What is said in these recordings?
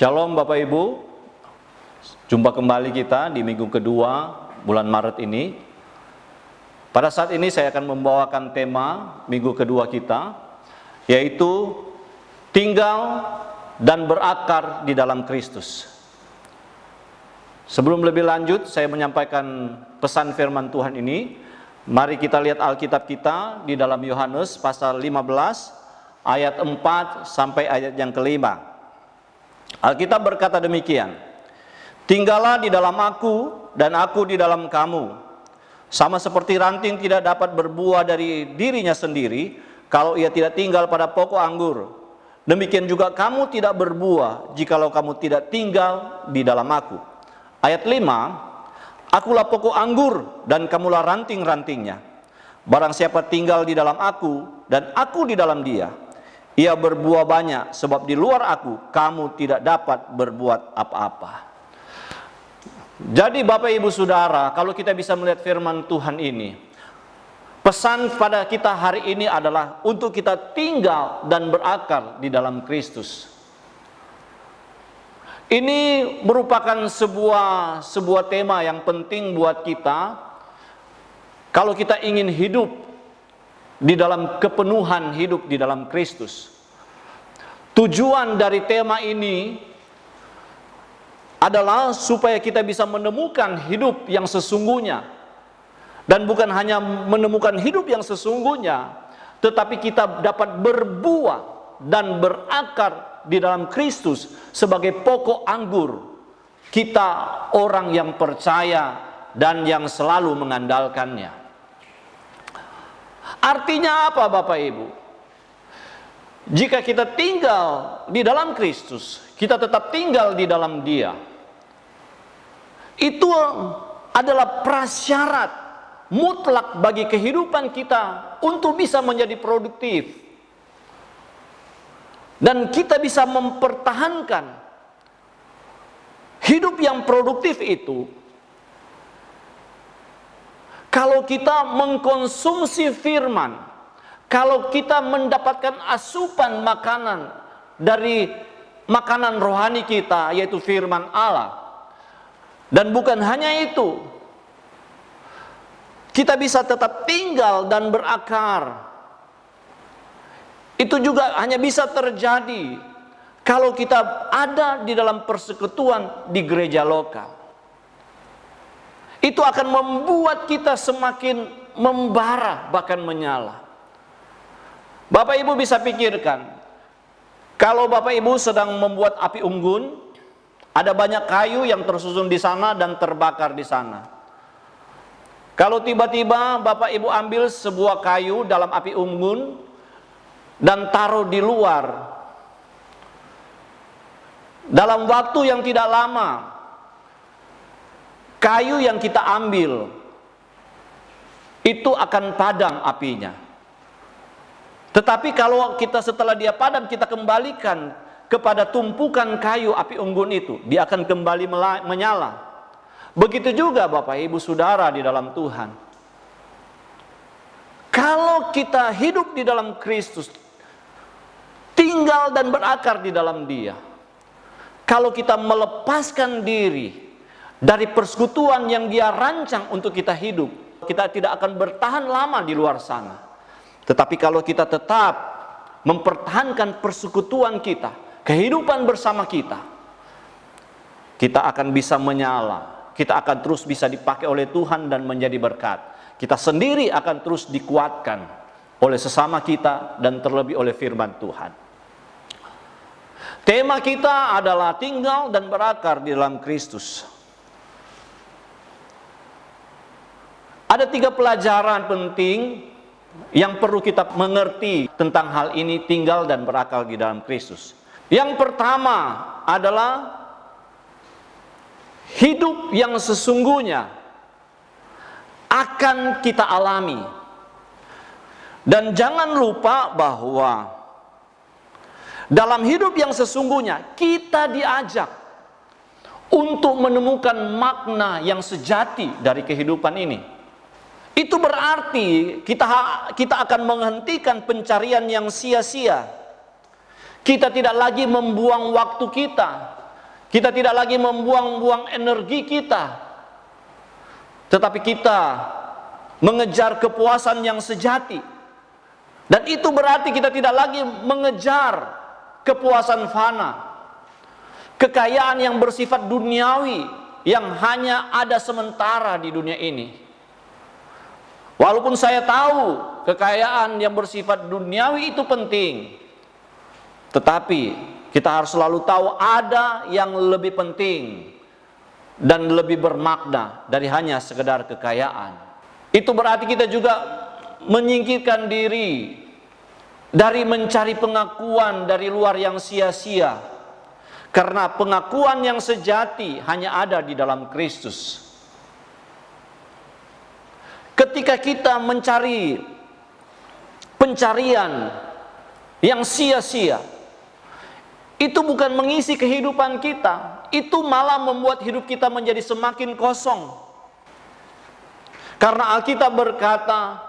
Shalom Bapak Ibu, jumpa kembali kita di minggu kedua bulan Maret ini. Pada saat ini saya akan membawakan tema minggu kedua kita, yaitu tinggal dan berakar di dalam Kristus. Sebelum lebih lanjut, saya menyampaikan pesan firman Tuhan ini. Mari kita lihat Alkitab kita di dalam Yohanes pasal 15 ayat 4 sampai ayat yang kelima. Alkitab berkata demikian, "Tinggallah di dalam aku dan aku di dalam kamu. Sama seperti ranting tidak dapat berbuah dari dirinya sendiri kalau ia tidak tinggal pada pokok anggur. Demikian juga kamu tidak berbuah jikalau kamu tidak tinggal di dalam aku." Ayat 5, "Akulah pokok anggur dan kamulah ranting-rantingnya. Barang siapa tinggal di dalam aku dan aku di dalam dia, ia berbuah banyak, sebab di luar aku kamu tidak dapat berbuat apa-apa." Jadi Bapak Ibu Saudara, kalau kita bisa melihat firman Tuhan ini, pesan pada kita hari ini adalah untuk kita tinggal dan berakar di dalam Kristus. Ini merupakan sebuah tema yang penting buat kita kalau kita ingin hidup di dalam kepenuhan hidup di dalam Kristus. Tujuan dari tema ini adalah supaya kita bisa menemukan hidup yang sesungguhnya. Dan bukan hanya menemukan hidup yang sesungguhnya, tetapi kita dapat berbuah dan berakar di dalam Kristus sebagai pokok anggur. Kita orang yang percaya dan yang selalu mengandalkannya. Artinya apa Bapak Ibu? Jika kita tinggal di dalam Kristus, kita tetap tinggal di dalam Dia. Itu adalah prasyarat mutlak bagi kehidupan kita untuk bisa menjadi produktif. Dan kita bisa mempertahankan hidup yang produktif itu kalau kita mengkonsumsi firman, kalau kita mendapatkan asupan makanan dari makanan rohani kita, yaitu firman Allah. Dan bukan hanya itu, kita bisa tetap tinggal dan berakar. Itu juga hanya bisa terjadi kalau kita ada di dalam persekutuan di gereja lokal. Itu akan membuat kita semakin membara, bahkan menyala. Bapak Ibu bisa pikirkan, kalau Bapak Ibu sedang membuat api unggun, ada banyak kayu yang tersusun di sana dan terbakar di sana. Kalau tiba-tiba Bapak Ibu ambil sebuah kayu dalam api unggun dan taruh di luar, dalam waktu yang tidak lama, kayu yang kita ambil itu akan padam apinya. Tetapi kalau kita setelah dia padam, kita kembalikan kepada tumpukan kayu api unggun itu, dia akan kembali menyala. Begitu juga Bapak Ibu Saudara di dalam Tuhan. Kalau kita hidup di dalam Kristus, tinggal dan berakar di dalam Dia, kalau kita melepaskan diri dari persekutuan yang Dia rancang untuk kita hidup, kita tidak akan bertahan lama di luar sana. Tetapi kalau kita tetap mempertahankan persekutuan kita, kehidupan bersama kita, kita akan bisa menyala. Kita akan terus bisa dipakai oleh Tuhan dan menjadi berkat. Kita sendiri akan terus dikuatkan oleh sesama kita dan terlebih oleh firman Tuhan. Tema kita adalah tinggal dan berakar di dalam Kristus. Ada 3 pelajaran penting yang perlu kita mengerti tentang hal ini, tinggal dan berakar di dalam Kristus. Yang pertama adalah hidup yang sesungguhnya akan kita alami. Dan jangan lupa bahwa dalam hidup yang sesungguhnya kita diajak untuk menemukan makna yang sejati dari kehidupan ini. Itu berarti kita akan menghentikan pencarian yang sia-sia. Kita tidak lagi membuang waktu kita Kita tidak lagi membuang-buang energi kita, tetapi kita mengejar kepuasan yang sejati. Dan itu berarti kita tidak lagi mengejar kepuasan fana, kekayaan yang bersifat duniawi, yang hanya ada sementara di dunia ini. Walaupun saya tahu kekayaan yang bersifat duniawi itu penting, tetapi kita harus selalu tahu ada yang lebih penting dan lebih bermakna dari hanya sekedar kekayaan. Itu berarti kita juga menyingkirkan diri dari mencari pengakuan dari luar yang sia-sia, karena pengakuan yang sejati hanya ada di dalam Kristus. Ketika kita mencari pencarian yang sia-sia, itu bukan mengisi kehidupan kita, itu malah membuat hidup kita menjadi semakin kosong. Karena Alkitab berkata,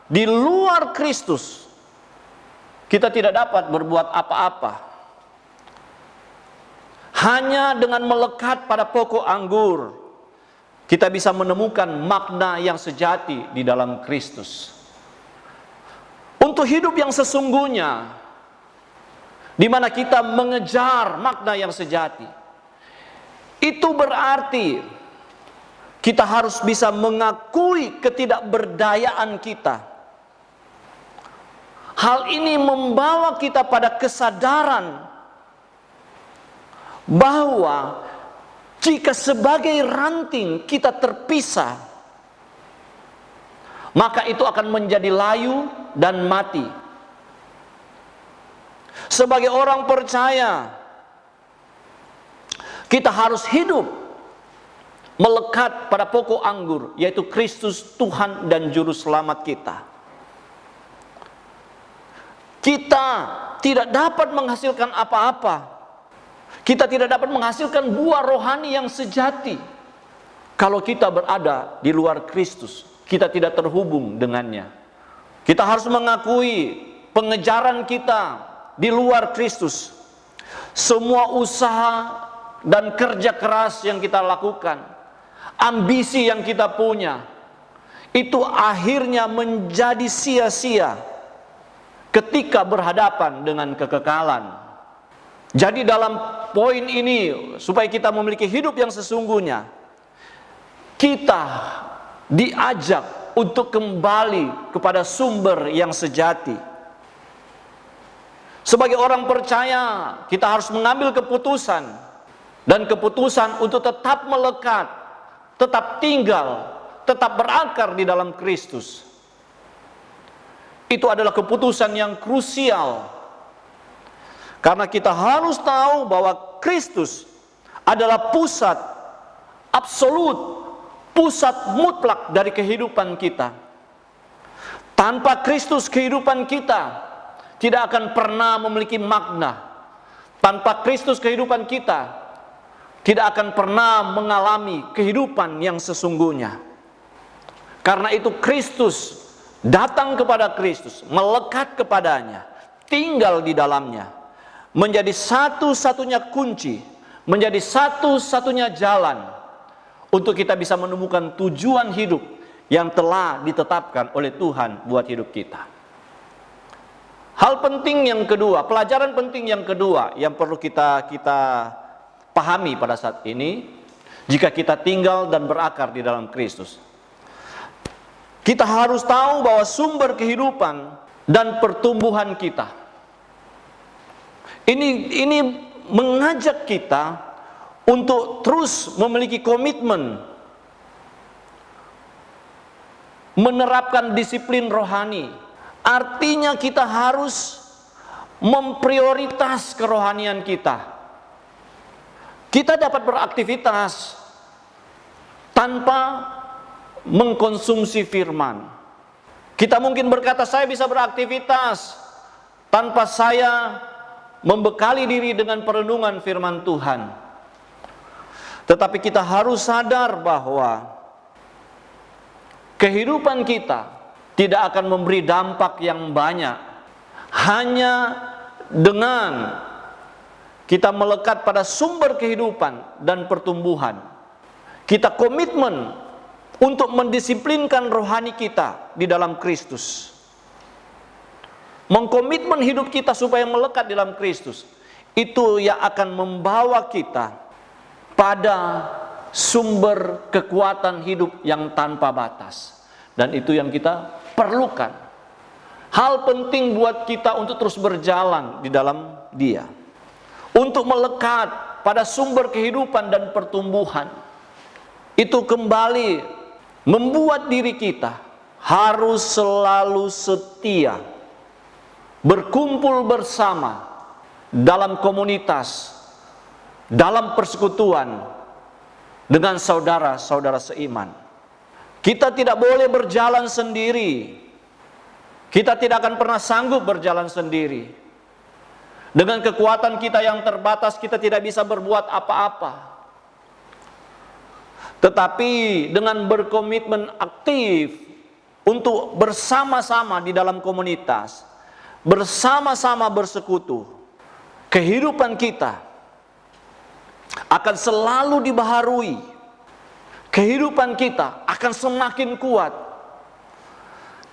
di luar Kristus kita tidak dapat berbuat apa-apa. Hanya dengan melekat pada pokok anggur, kita bisa menemukan makna yang sejati di dalam Kristus. Untuk hidup yang sesungguhnya, di mana kita mengejar makna yang sejati, itu berarti kita harus bisa mengakui ketidakberdayaan kita. Hal ini membawa kita pada kesadaran bahwa jika sebagai ranting kita terpisah, maka itu akan menjadi layu dan mati. Sebagai orang percaya, kita harus hidup melekat pada pokok anggur, yaitu Kristus Tuhan dan Juru Selamat kita. Kita tidak dapat menghasilkan apa-apa, kita tidak dapat menghasilkan buah rohani yang sejati kalau kita berada di luar Kristus. Kita tidak terhubung dengannya. Kita harus mengakui pengejaran kita di luar Kristus. Semua usaha dan kerja keras yang kita lakukan, ambisi yang kita punya, itu akhirnya menjadi sia-sia ketika berhadapan dengan kekekalan. Jadi dalam poin ini, supaya kita memiliki hidup yang sesungguhnya, kita diajak untuk kembali kepada sumber yang sejati. Sebagai orang percaya, kita harus mengambil keputusan, dan keputusan untuk tetap melekat, tetap tinggal, tetap berakar di dalam Kristus. Itu adalah keputusan yang krusial, karena kita harus tahu bahwa Kristus adalah pusat absolut, pusat mutlak dari kehidupan kita. Tanpa Kristus, kehidupan kita tidak akan pernah memiliki makna. Tanpa Kristus, kehidupan kita tidak akan pernah mengalami kehidupan yang sesungguhnya. Karena itu Kristus, datang kepada Kristus, melekat kepadanya, tinggal di dalamnya, menjadi satu-satunya kunci, menjadi satu-satunya jalan untuk kita bisa menemukan tujuan hidup yang telah ditetapkan oleh Tuhan buat hidup kita. Hal penting yang kedua, pelajaran penting yang kedua yang perlu kita pahami pada saat ini, jika kita tinggal dan berakar di dalam Kristus, kita harus tahu bahwa sumber kehidupan dan pertumbuhan kita ini mengajak kita untuk terus memiliki komitmen menerapkan disiplin rohani. Artinya kita harus memprioritas kerohanian kita. Kita dapat beraktivitas tanpa mengkonsumsi firman. Kita mungkin berkata, saya bisa beraktivitas tanpa saya membekali diri dengan perenungan firman Tuhan. Tetapi kita harus sadar bahwa kehidupan kita tidak akan memberi dampak yang banyak hanya dengan Kita melekat pada sumber kehidupan dan pertumbuhan. Kita komitmen untuk mendisiplinkan rohani kita di dalam Kristus. Mengkomitmen hidup kita supaya melekat di dalam Kristus. Itu yang akan membawa kita pada sumber kekuatan hidup yang tanpa batas. Dan itu yang kita perlukan. Hal penting buat kita untuk terus berjalan di dalam Dia. Untuk melekat pada sumber kehidupan dan pertumbuhan. Itu kembali membuat diri kita harus selalu setia, berkumpul bersama dalam komunitas, dalam persekutuan dengan saudara-saudara seiman. Kita tidak boleh berjalan sendiri. Kita tidak akan pernah sanggup berjalan sendiri. Dengan kekuatan kita yang terbatas, kita tidak bisa berbuat apa-apa. Tetapi dengan berkomitmen aktif untuk bersama-sama di dalam komunitas, bersama-sama bersekutu, kehidupan kita akan selalu dibaharui. Kehidupan kita akan semakin kuat.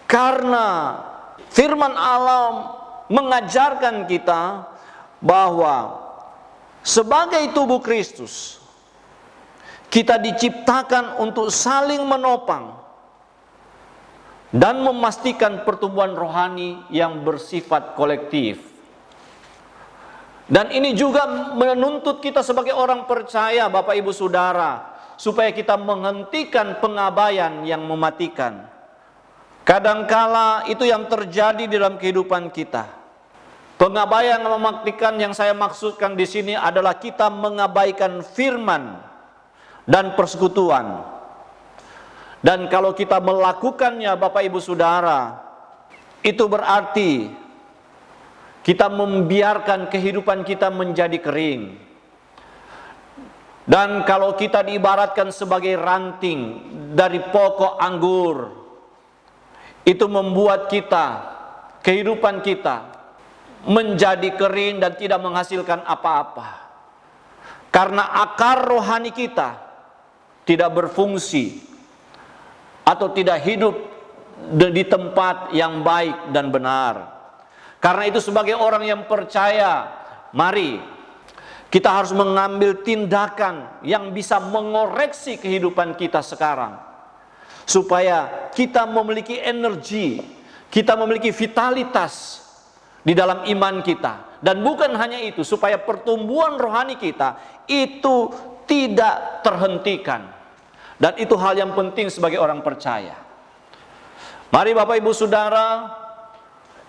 Karena firman Allah mengajarkan kita bahwa sebagai tubuh Kristus, kita diciptakan untuk saling menopang dan memastikan pertumbuhan rohani yang bersifat kolektif. Dan ini juga menuntut kita sebagai orang percaya, Bapak Ibu Saudara, supaya kita menghentikan pengabaian yang mematikan. Kadangkala itu yang terjadi dalam kehidupan kita. Pengabaian yang mematikan yang saya maksudkan di sini adalah kita mengabaikan firman dan persekutuan. Dan kalau kita melakukannya, Bapak Ibu Saudara, itu berarti kita membiarkan kehidupan kita menjadi kering. Dan kalau kita diibaratkan sebagai ranting dari pokok anggur, itu membuat kita, kehidupan kita menjadi kering dan tidak menghasilkan apa-apa. Karena akar rohani kita tidak berfungsi atau tidak hidup di tempat yang baik dan benar. Karena itu sebagai orang yang percaya, mari kita harus mengambil tindakan yang bisa mengoreksi kehidupan kita sekarang. Supaya kita memiliki energi, kita memiliki vitalitas di dalam iman kita. Dan bukan hanya itu, supaya pertumbuhan rohani kita itu tidak terhentikan. Dan itu hal yang penting sebagai orang percaya. Mari Bapak Ibu Saudara,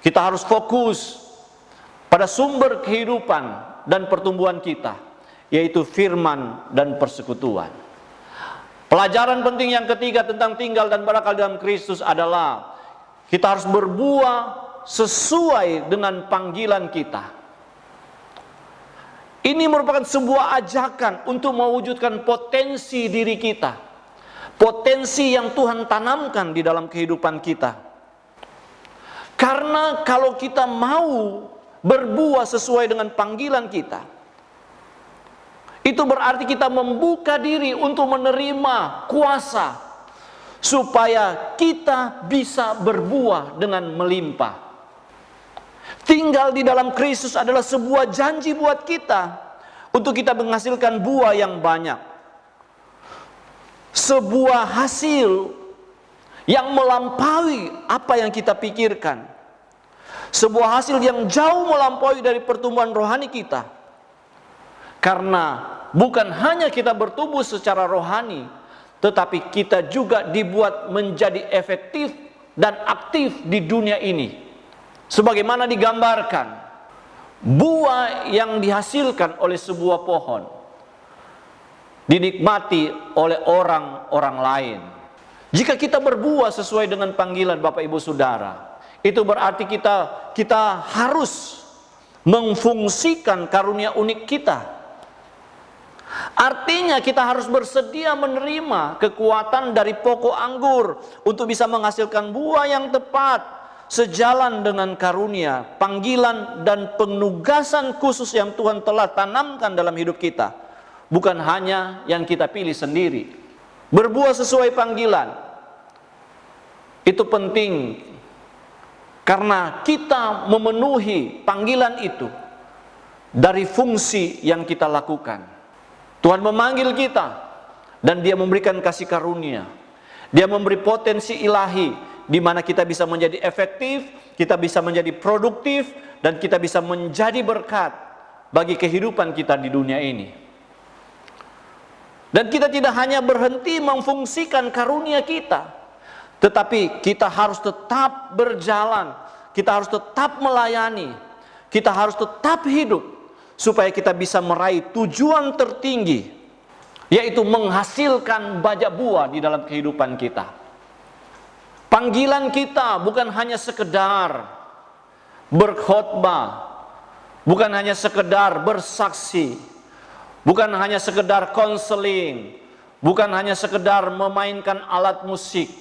kita harus fokus pada sumber kehidupan dan pertumbuhan kita, yaitu firman dan persekutuan. Pelajaran penting yang ketiga tentang tinggal dan berakal dalam Kristus adalah kita harus berbuah sesuai dengan panggilan kita. Ini merupakan sebuah ajakan untuk mewujudkan potensi diri kita, potensi yang Tuhan tanamkan di dalam kehidupan kita. Karena kalau kita mau berbuah sesuai dengan panggilan kita, itu berarti kita membuka diri untuk menerima kuasa supaya kita bisa berbuah dengan melimpah. Tinggal di dalam Kristus adalah sebuah janji buat kita untuk kita menghasilkan buah yang banyak. Sebuah hasil yang melampaui apa yang kita pikirkan. Sebuah hasil yang jauh melampaui dari pertumbuhan rohani kita. Karena bukan hanya kita bertumbuh secara rohani, tetapi kita juga dibuat menjadi efektif dan aktif di dunia ini. Sebagaimana digambarkan, buah yang dihasilkan oleh sebuah pohon dinikmati oleh orang-orang lain. Jika kita berbuah sesuai dengan panggilan Bapak Ibu Saudara, itu berarti kita harus memfungsikan karunia unik kita. Artinya kita harus bersedia menerima kekuatan dari pokok anggur untuk bisa menghasilkan buah yang tepat sejalan dengan karunia, panggilan dan penugasan khusus yang Tuhan telah tanamkan dalam hidup kita. Bukan hanya yang kita pilih sendiri. Berbuah sesuai panggilan. Itu penting. Karena kita memenuhi panggilan itu dari fungsi yang kita lakukan. Tuhan memanggil kita dan Dia memberikan kasih karunia. Dia memberi potensi ilahi di mana kita bisa menjadi efektif, kita bisa menjadi produktif, dan kita bisa menjadi berkat bagi kehidupan kita di dunia ini. Dan kita tidak hanya berhenti memfungsikan karunia kita, tetapi kita harus tetap berjalan, kita harus tetap melayani, kita harus tetap hidup, supaya kita bisa meraih tujuan tertinggi, yaitu menghasilkan banyak buah di dalam kehidupan kita. Panggilan kita bukan hanya sekedar berkhotbah, bukan hanya sekedar bersaksi, bukan hanya sekedar konseling, bukan hanya sekedar memainkan alat musik,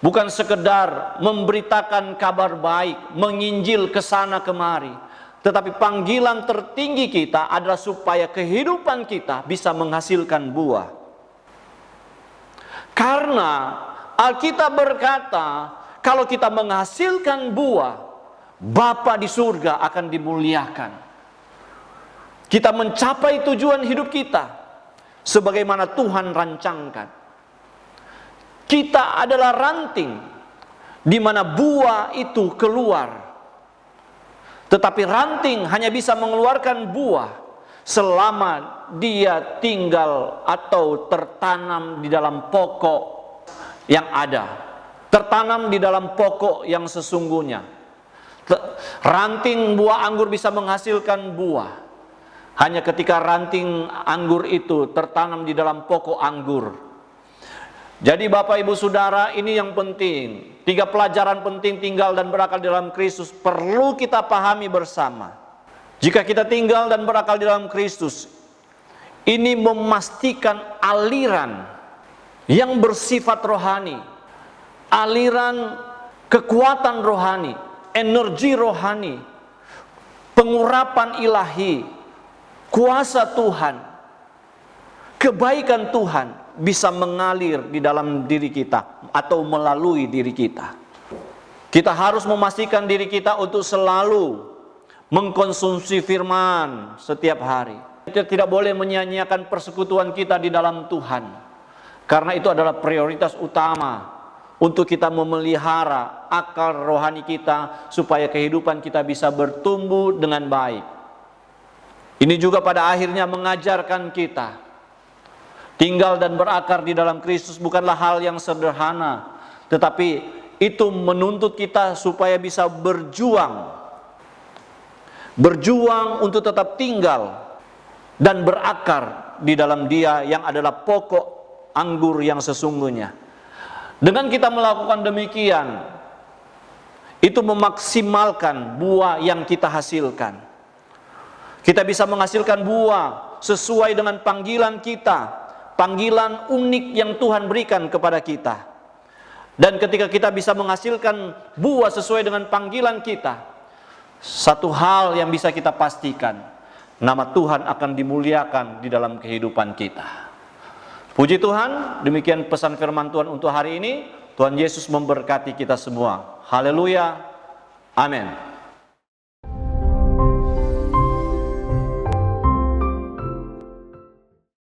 bukan sekedar memberitakan kabar baik, menginjil ke sana kemari. Tetapi panggilan tertinggi kita adalah supaya kehidupan kita bisa menghasilkan buah. Karena Alkitab berkata, kalau kita menghasilkan buah, Bapa di surga akan dimuliakan. Kita mencapai tujuan hidup kita sebagaimana Tuhan rancangkan. Kita adalah ranting di mana buah itu keluar. Tetapi ranting hanya bisa mengeluarkan buah selama dia tinggal atau tertanam di dalam pokok yang ada, tertanam di dalam pokok yang sesungguhnya. Ranting buah anggur bisa menghasilkan buah hanya ketika ranting anggur itu tertanam di dalam pokok anggur. Jadi Bapak Ibu Saudara, ini yang penting. 3 pelajaran penting tinggal dan berakal di dalam Kristus perlu kita pahami bersama. Jika kita tinggal dan berakal di dalam Kristus, ini memastikan aliran yang bersifat rohani, aliran kekuatan rohani, energi rohani, pengurapan ilahi, kuasa Tuhan, kebaikan Tuhan bisa mengalir di dalam diri kita atau melalui diri kita. Kita harus memastikan diri kita untuk selalu mengkonsumsi firman setiap hari. Kita tidak boleh menyia-nyiakan persekutuan kita di dalam Tuhan, karena itu adalah prioritas utama untuk kita memelihara akal rohani kita supaya kehidupan kita bisa bertumbuh dengan baik. Ini juga pada akhirnya mengajarkan kita tinggal dan berakar di dalam Kristus bukanlah hal yang sederhana, tetapi itu menuntut kita supaya bisa berjuang untuk tetap tinggal dan berakar di dalam Dia yang adalah pokok anggur yang sesungguhnya. Dengan kita melakukan demikian, itu memaksimalkan buah yang kita hasilkan. Kita bisa menghasilkan buah sesuai dengan panggilan kita, panggilan unik yang Tuhan berikan kepada kita. Dan ketika kita bisa menghasilkan buah sesuai dengan panggilan kita, satu hal yang bisa kita pastikan, nama Tuhan akan dimuliakan di dalam kehidupan kita. Puji Tuhan, demikian pesan firman Tuhan untuk hari ini. Tuhan Yesus memberkati kita semua. Haleluya. Amin.